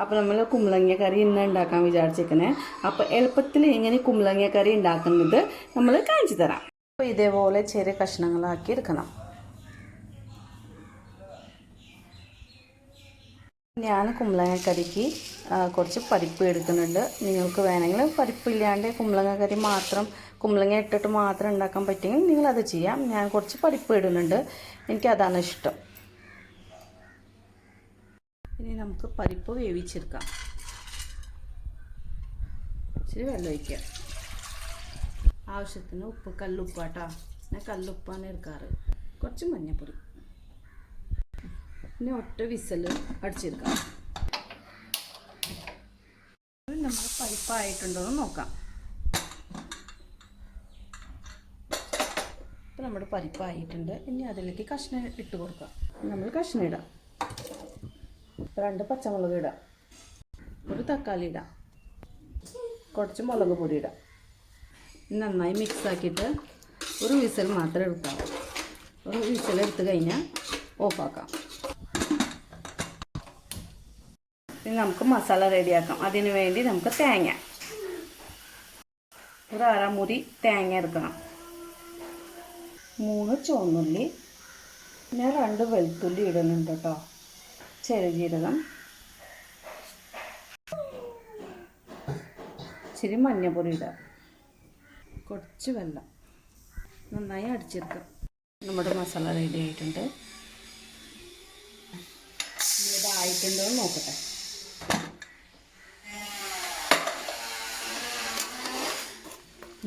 അപ്പോൾ നമ്മൾ കുമ്പളങ്ങ കറി ഇന്ന് ഉണ്ടാക്കാൻ വിചാരിച്ചിരിക്കണേ. അപ്പോൾ എളുപ്പത്തിൽ ഇങ്ങനെ കുമ്പളങ്ങ കറി ഉണ്ടാക്കുന്നത് നമ്മൾ കാണിച്ചു തരാം. അപ്പോൾ ഇതേപോലെ ചെറിയ കഷ്ണങ്ങളാക്കി എടുക്കണം. ഞാൻ കുമ്പളങ്ങ കറിക്ക് കുറച്ച് പരിപ്പ് എടുക്കുന്നുണ്ട്. നിങ്ങൾക്ക് വേണമെങ്കിൽ പരിപ്പില്ലാണ്ട് കുമ്പളങ്ങ കറി മാത്രം കുമ്പളങ്ങ ഇട്ടിട്ട് മാത്രം ഉണ്ടാക്കാൻ പറ്റുമെങ്കിൽ നിങ്ങളത് ചെയ്യാം. ഞാൻ കുറച്ച് പരിപ്പ് ഇടുന്നുണ്ട്, എനിക്കതാണ് ഇഷ്ടം. ഇനി നമുക്ക് പരിപ്പ് വേവിച്ചെടുക്കാം. ഇച്ചിരി വെള്ളം ഒഴിക്കുക. ആവശ്യത്തിന് ഉപ്പ്, കല്ലുപ്പാട്ടോ, ഞാൻ കല്ലുപ്പാണ് എടുക്കാറ്. കുറച്ച് മഞ്ഞൾപ്പൊടി, പിന്നെ ഒറ്റ വിസൽ അടിച്ചെടുക്കാം. നമ്മൾ പരിപ്പായിട്ടുണ്ടോ എന്ന് നോക്കാം. അപ്പോൾ നമ്മുടെ പരിപ്പായിട്ടുണ്ട്. ഇനി അതിലേക്ക് കഷ്ണം ഇട്ട് കൊടുക്കാം. നമ്മൾ കഷ്ണം ഇടാം. 2 പച്ചമുളക് ഇടാം, ഒരു തക്കാളി ഇടാം, കുറച്ച് മുളക് പൊടി ഇടാം. നന്നായി മിക്സ് ആക്കിയിട്ട് ഒരു വിസൽ മാത്രം എടുക്കാം. ഒരു വിസൽ എടുത്ത് കഴിഞ്ഞാൽ ഓഫാക്കാം. ഇനി നമുക്ക് മസാല റെഡിയാക്കാം. അതിന് വേണ്ടി നമുക്ക് തേങ്ങ, ഒരു അരമുറി തേങ്ങ എടുക്കണം, 3 ചുവന്നുള്ളി, പിന്നെ 2 വെളുത്തുള്ളി ഇടുന്നുണ്ട് കേട്ടോ, ചെറിയ ജീരകം, ഇച്ചിരി മഞ്ഞൾപ്പൊടി ഇടാം, കുറച്ച് വെള്ളം, നന്നായി അടിച്ചെടുക്കാം. നമ്മുടെ മസാല റെഡി ആയിട്ടുണ്ട്. ഇതായിട്ടുണ്ടോ എന്ന് നോക്കട്ടെ.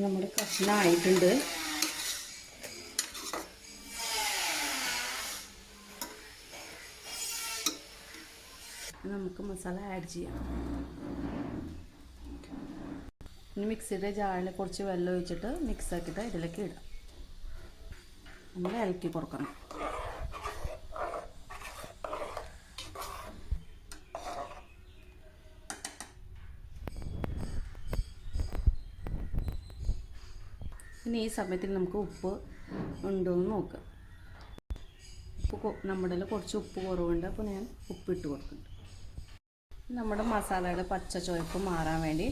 നമ്മുടെ കഷ്ണം ആയിട്ടുണ്ട്. നമുക്ക് മസാല ആഡ് ചെയ്യാം. ഇനി മിക്സിയുടെ ജാറിൽ കുറച്ച് വെള്ളം ഒഴിച്ചിട്ട് മിക്സ് ആക്കിയിട്ട് ഇതിലേക്ക് ഇടാം. നമ്മൾ ഇളക്കി കൊടുക്കണം. ഇനി ഈ സമയത്തിൽ നമുക്ക് ഉപ്പ് ഉണ്ടോ എന്ന് നോക്കാം. നമ്മുടെ കുറച്ച് ഉപ്പ് കുറവുണ്ട്, അപ്പോൾ ഞാൻ ഉപ്പിട്ട് കൊടുക്കുന്നുണ്ട്. നമ്മുടെ മസാലയുടെ പച്ച ചുവപ്പ് മാറാൻ വേണ്ടി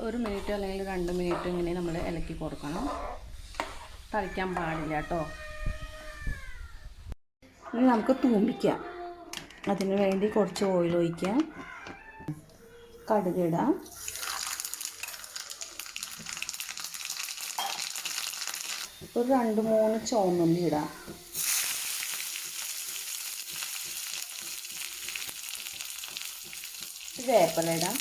ഒരു മിനിറ്റ് അല്ലെങ്കിൽ 2 മിനിറ്റ് ഇങ്ങനെ നമ്മൾ ഇളക്കി കൊടുക്കണം. തളിക്കാൻ പാടില്ല കേട്ടോ. ഇനി നമുക്ക് തൂമ്പിക്കാം. അതിന് വേണ്ടി കുറച്ച് ഓയിൽ ഒഴിക്കാം, കടുകിടാം, ഒരു 2-3 ചുവന്നുള്ളി ഇടാം, വേപ്പില ഇടാം,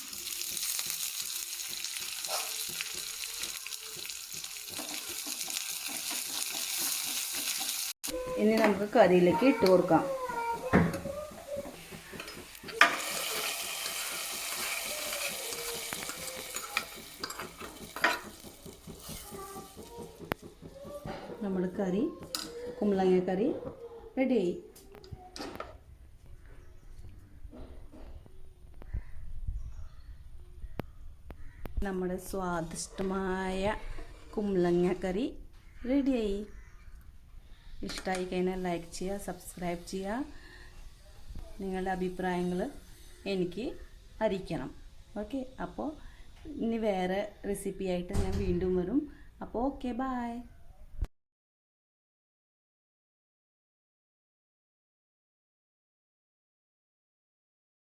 ഇനി നമുക്ക് കറിയിലേക്ക് ഇട്ട് കൊടുക്കാം. നമ്മുടെ കറി, കുമ്പളങ്ങ കറി റെഡിയായി. നമ്മുടെ സ്വാദിഷ്ടമായ കുമ്പളങ്ങ കറി റെഡിയായി. ഇഷ്ടമായി കഴിഞ്ഞാൽ ലൈക്ക് ചെയ്യുക, സബ്സ്ക്രൈബ് ചെയ്യുക. നിങ്ങളുടെ അഭിപ്രായങ്ങൾ എനിക്ക് അറിയിക്കണം. ഓക്കെ, അപ്പോൾ ഇനി വേറെ റെസിപ്പി ആയിട്ട് ഞാൻ വീണ്ടും വരും. അപ്പോൾ ഓക്കെ, ബൈ.